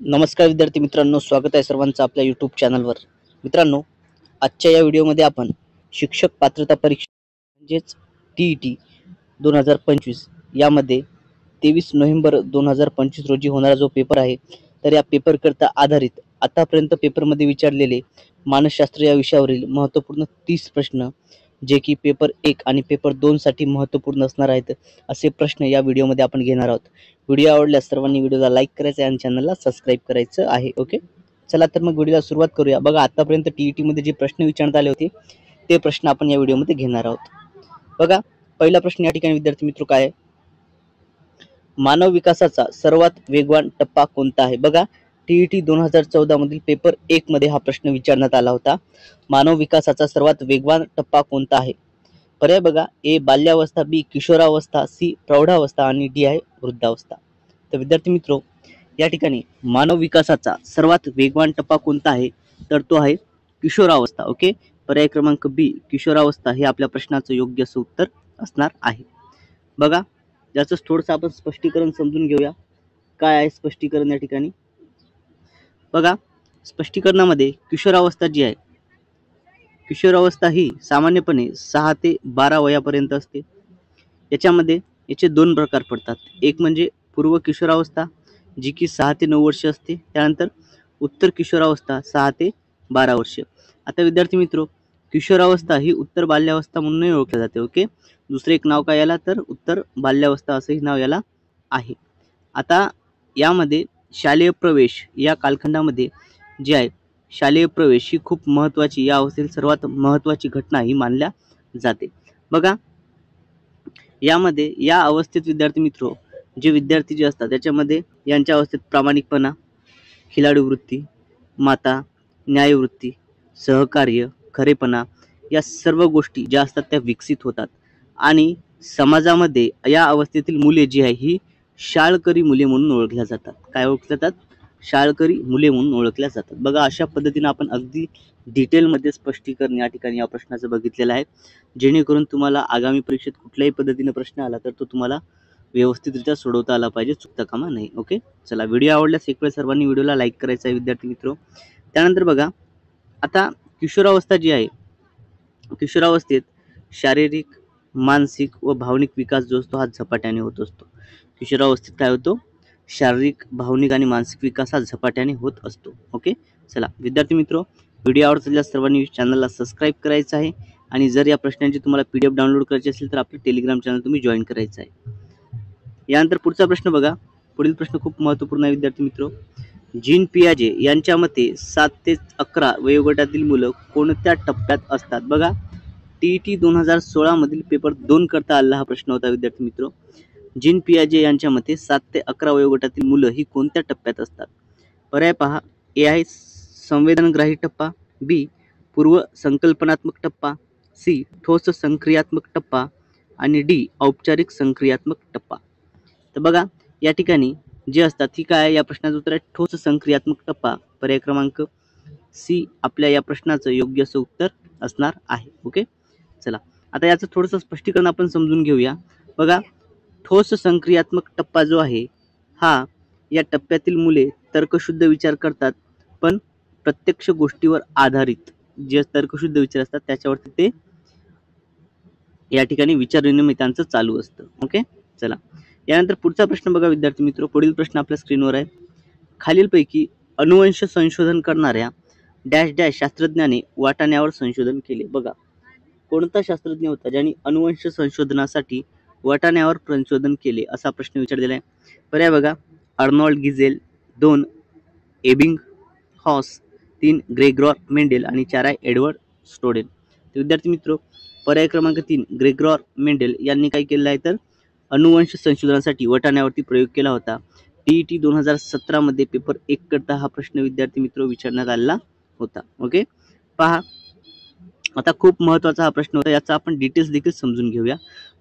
नमस्कार विद्यार्थी मित्रांनो, स्वागत आहे सर्वांचं आपल्या यूट्यूब चॅनलवर. मित्रांनो, आजच्या या व्हिडिओमध्ये आपण शिक्षक पात्रता परीक्षा म्हणजेच TET 2025 यामध्ये 23 नोव्हेंबर 2025 रोजी होणारा जो पेपर आहे, तर या पेपरकरता आधारित आतापर्यंत पेपरमध्ये विचारलेले मानसशास्त्र या विषयावरील महत्त्वपूर्ण 30 प्रश्न, जे की पेपर 1 आणि पेपर 2 साठी महत्त्वपूर्ण असणार आहेत, असे प्रश्न या व्हिडिओमध्ये आपण घेणार आहोत. व्हिडिओ आवडल्यास सर्वांनी व्हिडिओला लाईक करायचं आहे आणि चॅनलला सबस्क्राईब करायचं आहे. ओके, चला तर मग व्हिडिओला सुरुवात करूया. बघा, आतापर्यंत TET मध्ये जे प्रश्न विचारण्यात आले होते ते प्रश्न आपण या व्हिडिओमध्ये घेणार आहोत. बघा, पहिला प्रश्न या ठिकाणी विद्यार्थी मित्र काय आहे? मानव विकासाचा सर्वात वेगवान टप्पा कोणता आहे? बघा, TET 2014 मधील पेपर 1 मध्ये हा प्रश्न विचारण्यात आला होता. मानव विकासाचा सर्वात वेगवान टप्पा कोणता आहे? पर्याय बघा, ए बाल्यावस्था, बी किशोरावस्था, सी प्रौढावस्था आणि डी आहे वृद्धावस्था. तर विद्यार्थी मित्रो, या ठिकाणी मानव विकासाचा सर्वात वेगवान टप्पा कोणता आहे? तर तो आहे किशोरावस्था. ओके, पर्याय क्रमांक बी किशोरावस्था हे आपल्या प्रश्नाचं योग्य असं उत्तर असणार आहे. बघा, याचं थोडंसं आपण स्पष्टीकरण समजून घेऊया. काय आहे स्पष्टीकरण या ठिकाणी? बघा, स्पष्टीकरणामध्ये किशोरावस्था जी आहे, किशोरावस्था ही सामान्यपणे 6 ते 12 वयापर्यंत असते. याच्यामध्ये याचे दोन प्रकार पडतात. एक म्हणजे पूर्व किशोरावस्था, जी की 6 ते 9 वर्ष असते. त्यानंतर उत्तर किशोरावस्था 6 ते 12 वर्ष. आता विद्यार्थी मित्रो, किशोरावस्था ही उत्तर बाल्यावस्था म्हणूनही ओळखली जाते. ओके, दुसरे एक नाव काय याला? तर उत्तर बाल्यावस्था असंही नाव याला आहे. आता यामध्ये शालेय प्रवेश या कालखंडामध्ये जे आहे, शालेय प्रवेश ही खूप महत्त्वाची, या अवस्थेतील सर्वात महत्त्वाची घटना ही मानल्या जाते. बघा, यामध्ये या अवस्थेत विद्यार्थी मित्रो, जे विद्यार्थी जे असतात त्याच्यामध्ये यांच्या अवस्थेत प्रामाणिकपणा, खिलाडू वृत्ती, माता, न्यायवृत्ती, सहकार्य, खरेपणा या सर्व गोष्टी ज्या असतात त्या विकसित होतात. आणि समाजामध्ये या अवस्थेतील मुले जी आहे ही शाळकरी मुले म्हणून ओळखल्या जातात. काय ओळखल्या जातात? शाळकरी मुले म्हणून ओळखल्या जातात. बघा, अशा पद्धतीने आपण अगदी डिटेलमध्ये स्पष्टीकरण या ठिकाणी या प्रश्नाचं बघितलेलं आहे, जेणेकरून तुम्हाला आगामी परीक्षेत कुठल्याही पद्धतीने प्रश्न आला तर तो तुम्हाला व्यवस्थितरित्या सोडवता आला पाहिजे, चुकता कामा नाही. ओके, चला, व्हिडिओ आवडल्यास एक वेळ सर्वांनी व्हिडिओला लाईक करायचा आहे विद्यार्थी मित्रो. त्यानंतर बघा, आता किशोरावस्था जी आहे, किशोरावस्थेत शारीरिक, मानसिक व भावनिक विकास जो असतो हा झपाट्याने होत असतो. किशोरावस्थेत काय होतो? शारीरिक, भावनिक आणि मानसिक विकास हा झपाट्याने होत असतो. ओके, चला विद्यार्थी मित्रो, व्हिडिओ आवडत असल्यास सर्वांनी चॅनलला सबस्क्राईब करायचं आहे आणि जर या प्रश्नांची तुम्हाला PDF डाउनलोड करायची असेल तर आपले टेलिग्राम चॅनल तुम्ही जॉईन करायचं आहे. यानंतर पुढचा प्रश्न बघा, पुढील प्रश्न खूप महत्त्वपूर्ण आहे विद्यार्थी मित्रो. जीन पियाजे यांच्या मते 7 ते 11 वयोगटातील मुलं कोणत्या टप्प्यात असतात? बघा, TET 2016 मधील पेपर 2 करता आलेला हा प्रश्न होता विद्यार्थी मित्रो. जीन पियाजे यांच्या मते 7 ते 11 वयोगटातील मुलं ही कोणत्या टप्प्यात असतात? पर्याय पहा, ए आहे संवेदनग्राही टप्पा, बी पूर्व संकल्पनात्मक टप्पा, सी ठोस संक्रियात्मक टप्पा आणि डी औपचारिक संक्रियात्मक टप्पा. तर बघा, या ठिकाणी जे असतात ती काय, या प्रश्नाचं उत्तर आहे ठोस संक्रियात्मक टप्पा. पर्याय क्रमांक सी आपल्या या प्रश्नाचं योग्य असं उत्तर असणार आहे. ओके, चला, आता याचं थोडंसं स्पष्टीकरण आपण समजून घेऊया. बघा, ठोस संक्रियात्मक टप्पा जो आहे हा, या टप्प्यातील मुले तर्कशुद्ध विचार करतात, पण प्रत्यक्ष गोष्टीवर आधारित जे तर्कशुद्ध विचार असतात त्याच्यावरती ते या ठिकाणी विचार विनिमय त्यांचं चालू असतं. ओके, चला, यानंतर पुढचा प्रश्न बघा विद्यार्थी मित्र. पुढील प्रश्न आपल्या स्क्रीनवर आहे. खालीलपैकी अनुवंश संशोधन करणाऱ्या डॅश डॅश शास्त्रज्ञाने वाटाण्यावर संशोधन केले? बघा, कोणता शास्त्रज्ञ होता ज्यांनी अनुवंश संशोधनासाठी वाटाण्यावर संशोधन केले, असा प्रश्न विचारलेला आहे. पर्याय बघा, अर्नॉल्ड गिझेल, 2 एबिंग हॉस, 3 ग्रेगॉर मेंडेल आणि 4 आहे एडवर्ड स्नोडेन. तर विद्यार्थी मित्र, पर्याय क्रमांक 3 ग्रेगॉर मेंडेल यांनी काय केलं आहे, तर अनुवंश संशोधनासाठी वाटाण्यावरती प्रयोग केला होता. TET 2017 मध्ये पेपर 1 करता हा प्रश्न विद्यार्थी मित्र विचारण्यात आलेला होता. ओके, पहा, आता खूप महत्त्वाचा हा प्रश्न होता, याचा आपण डिटेल्स देखील समजून घेऊया.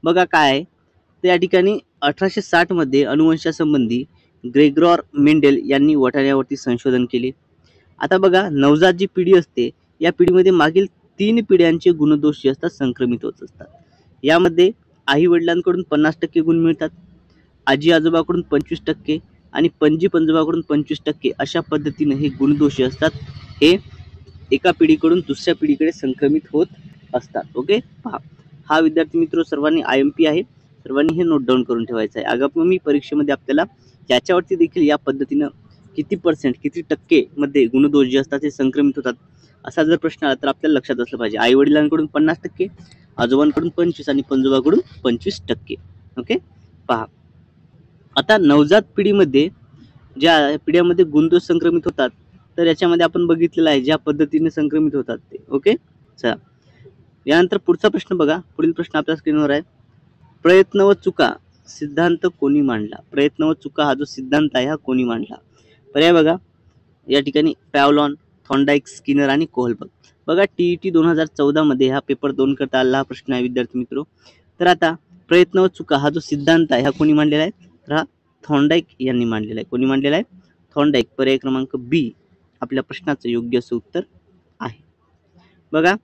बघा काय आहे, तर या ठिकाणी 1860 मध्ये अनुवंशासंबंधी ग्रेगॉर मेंडेल यांनी वाटाण्यावरती संशोधन केले. आता बघा, नवजात जी पिढी असते या पिढीमध्ये मागील 3 पिढ्यांचे गुणदोष जे असतात संक्रमित होत असतात. यामध्ये आई वडिलांकडून 50% गुण मिळतात, आजी आजोबाकडून 25%, आणि पणजी पंजोबाकडून 25% अशा पद्धतीने हे गुणदोष असतात हे एका पिढीकडून दुसऱ्या पिढीकडे संक्रमित होत असतात. ओके, पहा हा विद्यार्थी मित्र सर्वांनी IMP आहे, सर्वांनी हे नोट डाऊन करून ठेवायचं आहे. आगामी परीक्षेमध्ये आपल्याला याच्यावरती देखील या पद्धतीनं किती % किती टक्के मध्ये गुणदोष जे असतात ते संक्रमित होतात असा जर प्रश्न आला तर आपल्याला लक्षात असलं पाहिजे. आई वडिलांकडून 50%, आजोबांकडून 25 आणि पंजोबाकडून 25%. ओके, पहा आता नवजात पिढीमध्ये ज्या पिढ्यामध्ये गुणदोष संक्रमित होतात तर याच्यामध्ये आपण बघितलेलं आहे ज्या पद्धतीने संक्रमित होतात ते. ओके, चला यानंतर पुढचा प्रश्न बघा. पुढील प्रश्न आपल्या स्क्रीनवर आहे. प्रयत्न व चुका सिद्धांत कोणी मांडला? प्रयत्न व चुका हा जो सिद्धांत आहे हा कोणी मांडला? पर्याय बघा या ठिकाणी पॅवलॉन, थॉर्नडाईक, स्किनर आणि कोहलबर्ग. बघा TET 2014 मध्ये हा पेपर 2 करता आलेला हा प्रश्न आहे विद्यार्थी मित्र. तर आता प्रयत्न व चुका हा जो सिद्धांत आहे हा कोणी मांडलेला आहे? तर हा थॉर्नडाईक यांनी मांडलेला आहे. कोणी मांडलेला आहे? थॉर्नडाईक. पर्याय क्रमांक B आपल्या प्रश्नाचं योग्य असं उत्तर आहे. बघा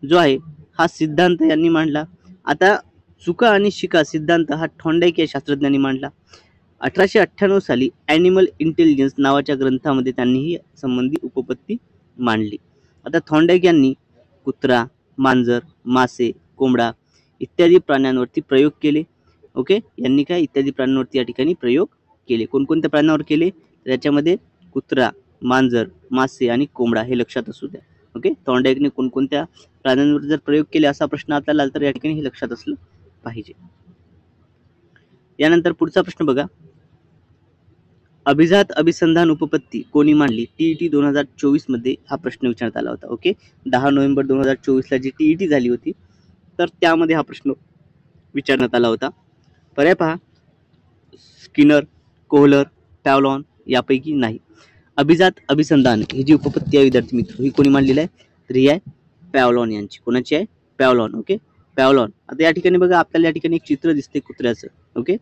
जो आहे हा सिद्धांत यांनी मांडला. आता चुका आणि शिका सिद्धांत हा थॉर्नडाईक या शास्त्रज्ञांनी मांडला. 1898 साली ॲनिमल इंटेलिजन्स नावाच्या ग्रंथामध्ये त्यांनी ही संबंधी उपपत्ती मांडली. आता थॉर्नडाईक यांनी कुत्रा, मांजर, मासे, कोंबडा इत्यादी प्राण्यांवरती प्रयोग केले. ओके, यांनी काय इत्यादी प्राण्यांवरती या ठिकाणी प्रयोग केले. कोणकोणत्या प्राण्यांवर केले? त्याच्यामध्ये कुत्रा, मांजर, मासे आणि कोंबडा हे लक्षात असू द्या. ओके, थॉर्नडाईकने कोणकोणत्या प्राण्यांवर जर प्रयोग केले असा प्रश्न आपल्याला आला तर या ठिकाणी हे लक्षात असलं पाहिजे. यानंतर पुढचा प्रश्न बघा. अभिजात अभिसंधान उपपत्ती कोणी मांडली? TET 2024 मध्ये हा प्रश्न विचारण्यात आला होता. ओके, 10 नोव्हेंबर 2024 ला जी TET झाली होती तर त्यामध्ये हा प्रश्न विचारण्यात आला होता. पर्याय पहा स्किनर, कोहलर, पॅवलॉन यापैकी नाही. अभिजात अभिसंधान ही जी उपपत्ती आहे विद्यार्थी मित्र ही कोणी मांडलेली आहे? तर ही आहे पॅवलॉन यांची. कोणाची आहे? पॅवलॉन. ओके, पॅवलॉन. आता या ठिकाणी बघा आपल्याला या ठिकाणी एक चित्र दिसते कुत्र्याचं. ओके,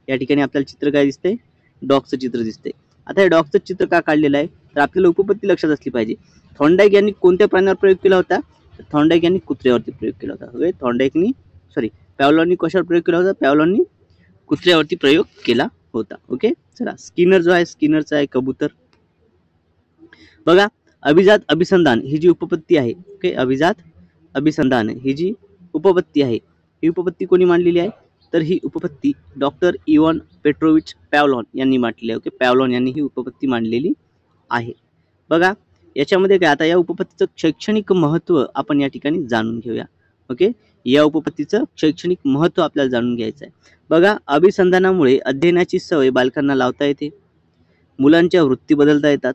या ठिकाणी आपल्याला चित्र काय दिसतंय? डॉगचं चित्र दिसतंय. आता हे डॉगचं चित्र का काढलेलं आहे तर आपल्याला उपपत्ती लक्षात असली पाहिजे. थॉर्नडाईक यांनी कोणत्या प्राण्यावर प्रयोग केला होता? तर थॉर्नडाईक यांनी कुत्र्यावरती प्रयोग केला होता. ओके, पॅवलॉननी कशावर प्रयोग केला होता? पॅवलॉननी कुत्र्यावरती प्रयोग केला होता. ओके, चला स्किनर जो आहे स्किनरचा आहे कबूतर. बघा अभिजात अभिसंधान ही जी उपपत्ती आहे. ओके, अभिजात अभिसंधान ही जी उपपत्ती आहे ही उपपत्ती कोणी मांडलेली आहे? तर ही उपपत्ती डॉक्टर इव्हन पेट्रोविच पॅवलॉन यांनी मांडलेली आहे. ओके, पॅवलॉन यांनी ही उपपत्ती मांडलेली आहे. बघा याच्यामध्ये काय आता या उपपत्तीचं शैक्षणिक महत्त्व आपण या ठिकाणी जाणून घेऊया. ओके, या उपपत्तीचं शैक्षणिक महत्त्व आपल्याला जाणून घ्यायचं आहे. बघा अभिसंधानामुळे अध्ययनाची सवय बालकांना लावता येते, मुलांच्या वृत्ती बदलता येतात,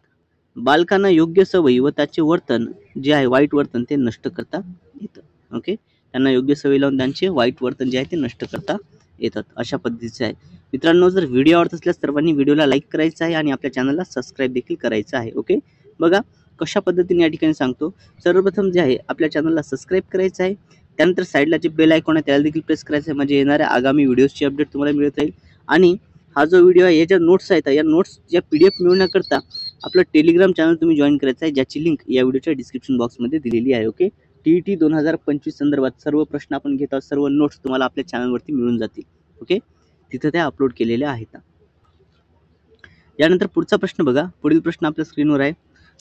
बालकांना योग्य सवयी व त्याचे वर्तन जे आहे वाईट वर्तन ते नष्ट करता येतं. ओके, त्यांना योग्य सवयी लावून त्यांचे वाईट वर्तन जे आहे ते नष्ट करता येतात अशा पद्धतीचे आहे. मित्रांनो जर व्हिडिओ आवडत असल्यास सर्वांनी व्हिडिओला लाईक करायचं आहे आणि आपल्या चॅनलला सबस्क्राईब देखील करायचं आहे. ओके, बघा कशा पद्धतीने या ठिकाणी सांगतो. सर्वप्रथम जे आहे आपल्या चॅनलला सबस्क्राईब करायचं आहे, त्यानंतर साईडला जे बेल आयकॉन आहे त्याला देखील प्रेस करायचं आहे म्हणजे येणाऱ्या आगामी व्हिडिओजची अपडेट तुम्हाला मिळत राहील. आणि हा जो व्हिडिओ आहे या ज्या नोट्स आहेत या नोट्स ज्या PDF मिळवण्याकरता आपलं टेलिग्राम चॅनल तुम्ही जॉईन करायचं आहे ज्याची लिंक या व्हिडिओच्या डिस्क्रिप्शन बॉक्समध्ये दिलेली आहे. ओके, TET 2025 संदर्भात सर्व प्रश्न आपण घेत आहोत, सर्व नोट्स तुम्हाला आपल्या चॅनलवरती मिळून जातील. ओके, तिथं त्या अपलोड केलेल्या आहेत. यानंतर पुढचा प्रश्न बघा. पुढील प्रश्न आपल्या स्क्रीनवर आहे.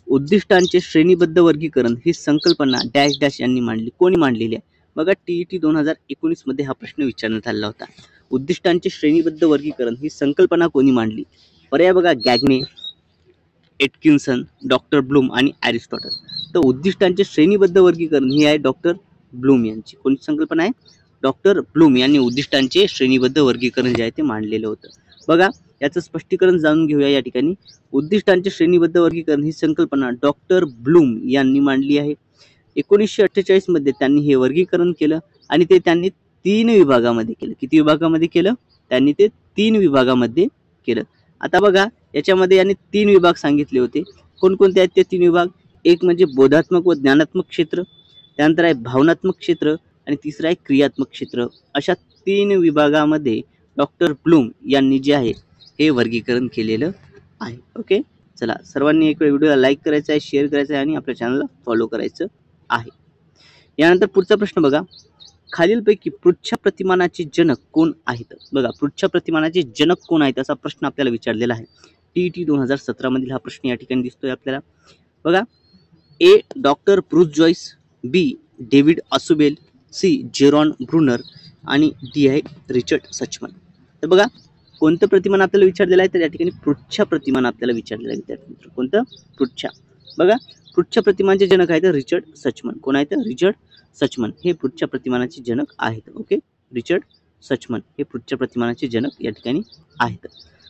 उद्दिष्टांचे श्रेणीबद्ध वर्गीकरण ही संकल्पना डॅश डॅश यांनी मांडली. कोणी मांडलेली आहे? बघा TET 2019 मध्ये हा प्रश्न विचारण्यात आला होता. उद्दिष्टांचे श्रेणीबद्ध वर्गीकरण ही संकल्पना कोणी मांडली? पर्याय बघा गॅग्ने, एटकिन्सन, डॉक्टर ब्लूम आणि ॲरिस्टॉटल. तर उद्दिष्टांचे श्रेणीबद्ध वर्गीकरण ही आहे डॉक्टर ब्लूम यांची. कोणती संकल्पना आहे? डॉक्टर ब्लूम यांनी उद्दिष्टांचे श्रेणीबद्ध वर्गीकरण जे आहे ते मांडलेलं होतं. बघा याचं स्पष्टीकरण जाणून घेऊया. या ठिकाणी उद्दिष्टांचे श्रेणीबद्ध वर्गीकरण ही संकल्पना डॉक्टर ब्लूम यांनी मांडली आहे. 1948 मध्ये त्यांनी हे वर्गीकरण केलं आणि ते त्यांनी 3 विभागामध्ये केलं. किती विभागामध्ये केलं? त्यांनी ते 3 विभागामध्ये केलं. आता बघा याच्यामध्ये यांनी 3 विभाग सांगितले होते. कोणकोणते आहेत ते 3 विभाग? एक म्हणजे बोधात्मक व ज्ञानात्मक क्षेत्र, त्यानंतर आहे भावनात्मक क्षेत्र आणि तिसरं आहे क्रियात्मक क्षेत्र. अशा 3 विभागामध्ये डॉक्टर ब्लूम यांनी जे आहे हे वर्गीकरण केलेलं आहे. ओके, चला सर्वांनी एक वेळ व्हिडिओला लाईक करायचा आहे, शेअर करायचं आहे आणि आपल्या चॅनलला फॉलो करायचं आहे. यानंतर पुढचा प्रश्न बघा. खालीलपैकी पृच्छा प्रतिमानाचे जनक कोण आहेत? बघा पृच्छा प्रतिमानाचे जनक कोण आहेत असा प्रश्न आपल्याला विचारलेला आहे. TET 2017 मधील हा प्रश्न या ठिकाणी दिसतोय आपल्याला बघा. ए डॉक्टर ब्रूस जॉइस, बी डेव्हिड असुबेल, सी जेरॉन ब्रुनर आणि डी आहे रिचर्ड सचमन. तर बघा कोणतं प्रतिमान आपल्याला विचारलेलं आहे तर या ठिकाणी पृच्छा प्रतिमान आपल्याला विचारलेलं आहे विद्यार्थी मित्र. कोणतं? पृच्छा. बघा पृच्छा प्रतिमाचे जनक आहेत रिचर्ड सचमन. कोण आहेत? रिचर्ड सचमन हे पृच्छा प्रतिमानाचे जनक आहेत. ओके, रिचर्ड सचमन हे पृच्छा प्रतिमानाचे जनक या ठिकाणी आहेत.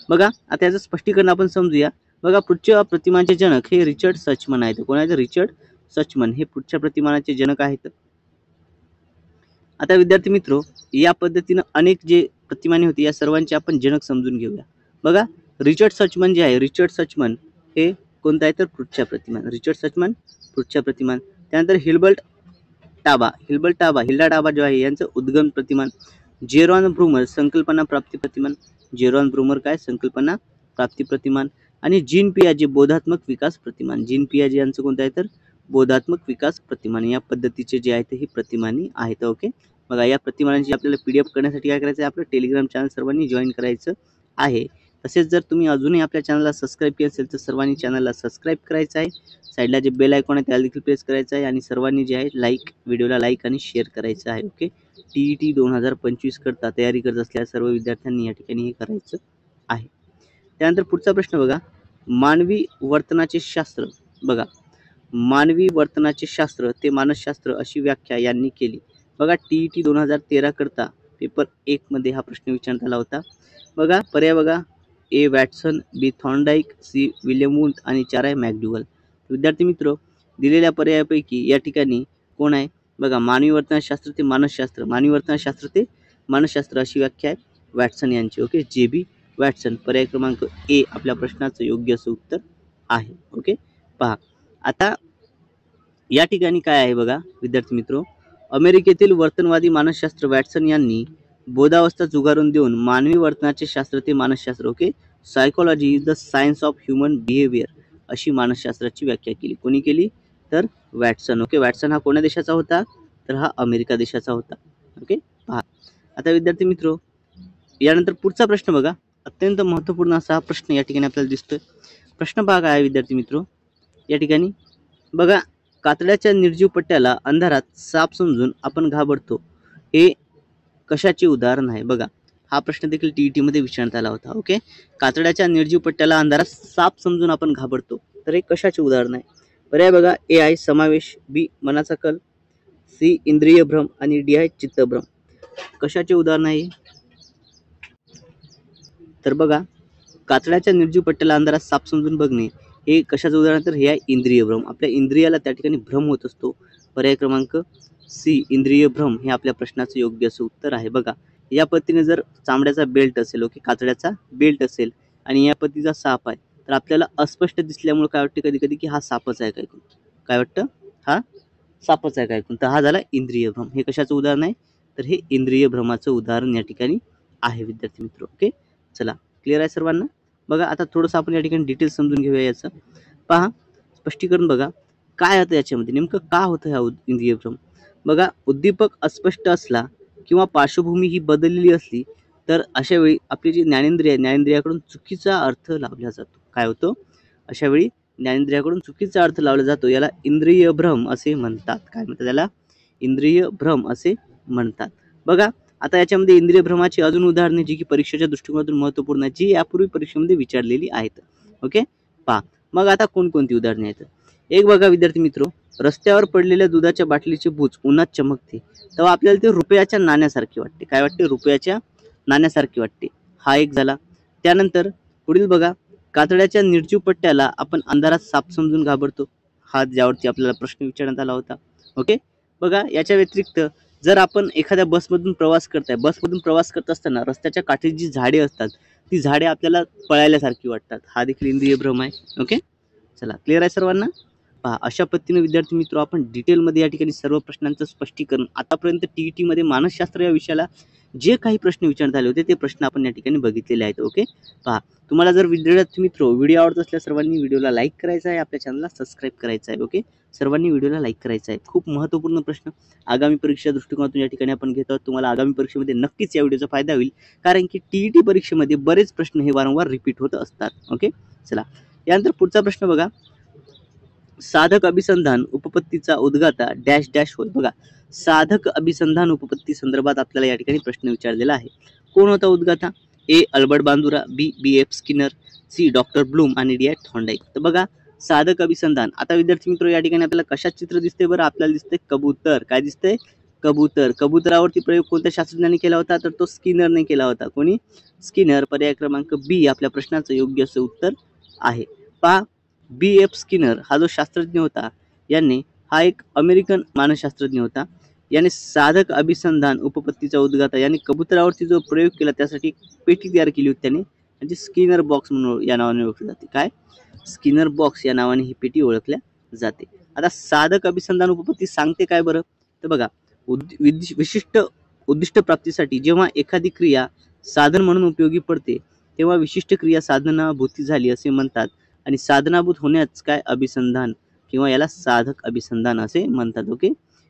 बघा आता याचं स्पष्टीकरण आपण समजूया. बघा पृच्छा प्रतिमाचे जनक हे रिचर्ड सचमन आहेत. कोण आहेत? रिचर्ड सचमन हे पृच्छा प्रतिमानाचे जनक आहेत. आता विद्यार्थी मित्रो या पद्धतीने अनेक जे प्रतिमाने होती या सर्वांचे आपण जनक समजून घेऊया. बघा रिचर्ड सचमन जे आहे, रिचर्ड सचमन हे कोणतं आहे तर पृच्छा प्रतिमान. रिचर्ड सचमन पृच्छा प्रतिमान. त्यानंतर हिल्डा टाबा जो आहे यांचं उद्गम प्रतिमान. जेरॉन ब्रुमर संकल्पना प्राप्ती प्रतिमान. जेरॉन ब्रुमर काय? संकल्पना प्राप्ती प्रतिमान. आणि जीन पियाजे बोधात्मक विकास प्रतिमान. जीन पियाजे यांचं कोणतं आहे तर बोधात्मक विकास प्रतिमान. या पद्धतीचे जे आहेत ही प्रतिमानी आहेत. ओके, बघा या प्रतिमानांची आपल्याला PDF करण्यासाठी काय करायचं आहे, आपलं टेलिग्राम चॅनल सर्वांनी जॉईन करायचं आहे. तसेच जर तुम्ही अजूनही आपल्या चॅनलला सबस्क्राईब केलं असेल तर सर्वांनी चॅनलला सबस्क्राईब करायचं आहे. साईडला जे बेल आयकॉन आहे त्याला देखील प्रेस करायचं आहे आणि सर्वांनी जे आहे व्हिडिओला लाईक आणि शेअर करायचं आहे. ओके, TET 2025 करता तयारी करत असलेल्या सर्व विद्यार्थ्यांनी या ठिकाणी हे करायचं आहे. त्यानंतर पुढचा प्रश्न बघा, मानवी वर्तनाचे शास्त्र. बघा मानवी वर्तनाचे शास्त्र ते मानसशास्त्र अशी व्याख्या यांनी केली. बघा TET 2013 करता पेपर 1 मध्ये हा प्रश्न विचारण्यात आला होता. बघा पर्याय बघा, A Watson, B Thorndike, C William Wundt आणि 4 आहे मॅकडुगल. विद्यार्थी मित्र दिलेल्या पर्यायापैकी या ठिकाणी कोण आहे? बघा मानवी वर्तनशास्त्र ते मानसशास्त्र, मानवी वर्तनशास्त्र ते मानसशास्त्र अशी व्याख्या आहे वॅटसन यांची. ओके, JB वॅटसन पर्याय क्रमांक ए आपल्या प्रश्नाचं योग्य असं उत्तर आहे. ओके, पहा आता या ठिकाणी काय आहे बघा विद्यार्थी मित्र, अमेरिकेतील वर्तनवादी मानसशास्त्र वॅटसन यांनी बोधावस्था जुगारून देऊन मानवी वर्तनाचे शास्त्र ते मानसशास्त्र, okay, psychology is the science of human behaviour अशी मानसशास्त्राची व्याख्या केली. कोणी केली तर वॅटसन. ओके, वॅटसन हा कोण्या देशाचा होता तर हा अमेरिका देशाचा होता. ओके, पहा आता विद्यार्थी मित्र यानंतर पुढचा प्रश्न बघा, अत्यंत महत्त्वपूर्ण असा हा प्रश्न या ठिकाणी आपल्याला दिसतोय. प्रश्न पहा काय आहे विद्यार्थी मित्र या ठिकाणी बघा, कातड्याच्या निर्जीव पट्ट्याला अंधारात साप समजून आपण घाबरतो हे कशाचे उदाहरण आहे? बघा हा प्रश्न देखील TET मध्ये विचारण्यात आला होता. ओके, कातड्याच्या निर्जीव पट्ट्याला अंधारात साप समजून आपण घाबरतो तर हे कशाचे उदाहरण आहे? पर्याय बघा, ए आहे समावेश, बी मनाचा कल, सी इंद्रिय भ्रम आणि डी आहे चित्तभ्रम. कशाचे उदाहरण आहे? तर बघा कातड्याच्या निर्जीव पट्ट्याला अंधारात साप समजून बघणे हे कशाचं उदाहरण तर हे आहे इंद्रिय भ्रम. आपल्या इंद्रियाला त्या ठिकाणी भ्रम होत असतो. पर्याय क्रमांक सी इंद्रिय भ्रम हे आपल्या प्रश्नाचं योग्य असं उत्तर आहे. बघा या पद्धतीने जर चामड्याचा बेल्ट असेल, ओके, कातड्याचा बेल्ट असेल आणि या पद्धतीचा साप आहे तर आपल्याला अस्पष्ट दिसल्यामुळे काय वाटते कधी कधी की हा सापच आहे काय, काय वाटतं हा सापच आहे काय, तर हा झाला इंद्रिय भ्रम. हे कशाचं उदाहरण आहे तर हे इंद्रिय भ्रमाचं उदाहरण या ठिकाणी आहे विद्यार्थी मित्र. ओके, चला क्लिअर आहे सर्वांना. बघा आता थोडंसं आपण या ठिकाणी डिटेल समजून घेऊया याचं. पहा स्पष्टीकरण बघा काय होतं याच्यामध्ये, नेमकं का होतं ह्या इंद्रिय भ्रम. बघा उद्दीपक अस्पष्ट असला किंवा पार्श्वभूमी ही बदललेली असली तर अशा वेळी आपली जी ज्ञानेंद्रियाकडून चुकीचा अर्थ लावला जातो. काय होतं अशा वेळी ज्ञानेंद्रियाकडून चुकीचा अर्थ लावला जातो. याला इंद्रिय भ्रम असे म्हणतात. काय म्हणतात त्याला? इंद्रिय भ्रम असे म्हणतात. बघा आता याच्यामध्ये इंद्रिय भ्रमाची अजून उदाहरणे जी की परीक्षेच्या दृष्टिकोनातून महत्त्वपूर्ण आहे, जी यापूर्वी परीक्षेमध्ये विचारलेली आहेत. ओके, पहा मग आता कोणकोणती उदाहरणे आहेत. एक बघा विद्यार्थी मित्र, रस्त्यावर पडलेल्या दुधाच्या बाटलीची बूच उन्हात चमकते तेव्हा आपल्याला ते रुपयाच्या नाण्यासारखी वाटते. काय वाटते? रुपयाच्या नाण्यासारखी वाटते. हा एक झाला. त्यानंतर पुढील बघा, कातड्याच्या निर्जीव पट्ट्याला आपण अंधारात साप समजून घाबरतो. हा ज्यावरती आपल्याला प्रश्न विचारण्यात आला होता. ओके, बघा याच्या व्यतिरिक्त जर आपण एखाद्या बसमधून प्रवास करत असताना रस्त्याच्या काठी जी झाडे असतात ती झाडे आपल्याला पळायल्यासारखी वाटतात. हा देखील इंद्रिय भ्रम आहे. ओके, चला क्लिअर आहे सर्वांना. पहा अशा पद्धतीने विद्यार्थी मित्र आपण डिटेलमध्ये या ठिकाणी सर्व प्रश्नांचं स्पष्टीकरण आतापर्यंत TET मध्ये मानसशास्त्र या विषयाला जे काही प्रश्न विचारण्यात आले होते ते प्रश्न आपण या ठिकाणी बघितलेले आहेत. ओके, पहा, तुम्हाला जर विद्यार्थी मित्र व्हिडिओ आवडत असल्यास सर्वांनी व्हिडिओला लाईक करायचा आहे, आपल्या चॅनलला सबस्क्राईब करायचं आहे. ओके, सर्वांनी व्हिडिओला लाईक करायचं आहे. खूप महत्त्वपूर्ण प्रश्न आगामी परीक्षा दृष्टिकोनातून या ठिकाणी आपण घेतो. तुम्हाला आगामी परीक्षेमध्ये नक्कीच या व्हिडिओचा फायदा होईल, कारण की TET परीक्षेमध्ये बरेच प्रश्न हे वारंवार रिपीट होत असतात. ओके, चला यानंतर पुढचा प्रश्न बघा. साधक अभिसंधान उपपत्तीचा उद्गाता डॅश डॅश होय. बघा, साधक अभिसंधान उपपत्ती संदर्भात आपल्याला या ठिकाणी प्रश्न विचारलेला आहे. कोण होता उद्गाता? A Albert Bandura, B BF Skinner, C doctor Bloom आणि डी थॉर्नडाईक. तर बघा, साधक अभिसंधान. आता विद्यार्थी मित्र या ठिकाणी आपल्याला कशात चित्र दिसते बरं? आपल्याला दिसते कबूतर. काय दिसतंय? कबूतर. कबुतरावरती प्रयोग कोणत्या शास्त्रज्ञाने केला होता? तर तो स्किनरने केला होता. कोणी? स्किनर. पर्याय क्रमांक बी आपल्या प्रश्नाचं योग्य असं उत्तर आहे. पहा, BF स्किनर हा जो शास्त्रज्ञ होता, यांनी हा एक अमेरिकन मानसशास्त्रज्ञ होता. याने साधक अभिसंधान उपपत्तीचा उद्गाता याने कबुतरावरती जो प्रयोग केला त्यासाठी पेटी तयार केली होती त्याने, म्हणजे स्किनर बॉक्स म्हणून या नावाने ओळखली जाते. काय? स्किनर बॉक्स या नावाने ही पेटी ओळखल्या जाते. आता साधक अभिसंधान उपपत्ती सांगते काय बरं? तर बघा, विशिष्ट उद्दिष्ट प्राप्तीसाठी जेव्हा एखादी क्रिया साधन म्हणून उपयोगी पडते तेव्हा विशिष्ट क्रिया साधनाभूती झाली असे म्हणतात, आणि साधनाभूत होण्याच काय? अभिसंधान, किंवा याला साधक अभिसंधान असे म्हणतात. ओके,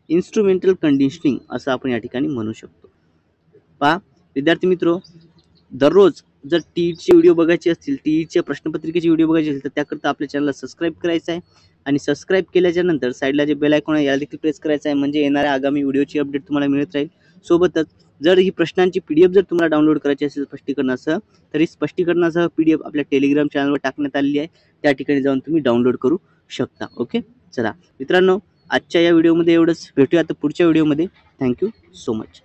इन्स्ट्रुमेंटल कंडिशनिंग असं आपण या ठिकाणी म्हणू शकतो. पहा विद्यार्थी मित्रो, दररोज जर TETचे व्हिडिओ बघायचे असतील, TETच्या प्रश्नपत्रिकेचे व्हिडिओ बघायचे असतील तर त्याकरता आपल्या चॅनलला सबस्क्राईब करायचं आहे, आणि सबस्क्राईब केल्याच्या नंतर साईडला जे बेल आयकॉन आहे याला देखील प्रेस करायचं आहे, म्हणजे येणाऱ्या आगामी व्हिडिओची अपडेट तुम्हाला मिळत राहील. सोबतच जर ही प्रश्नांची PDF जर तुम्हाला डाउनलोड करायची असेल स्पष्टीकरणासह, तर ही स्पष्टीकरणासह PDF आपल्या टेलिग्राम चॅनलवर टाकण्यात आलेली आहे. त्या ठिकाणी जाऊन तुम्ही डाउनलोड करू शकता. ओके, चला मित्रांनो, आजच्या या व्हिडिओमध्ये एवढंच. भेटूया आता पुढच्या व्हिडिओमध्ये. Thank you so much.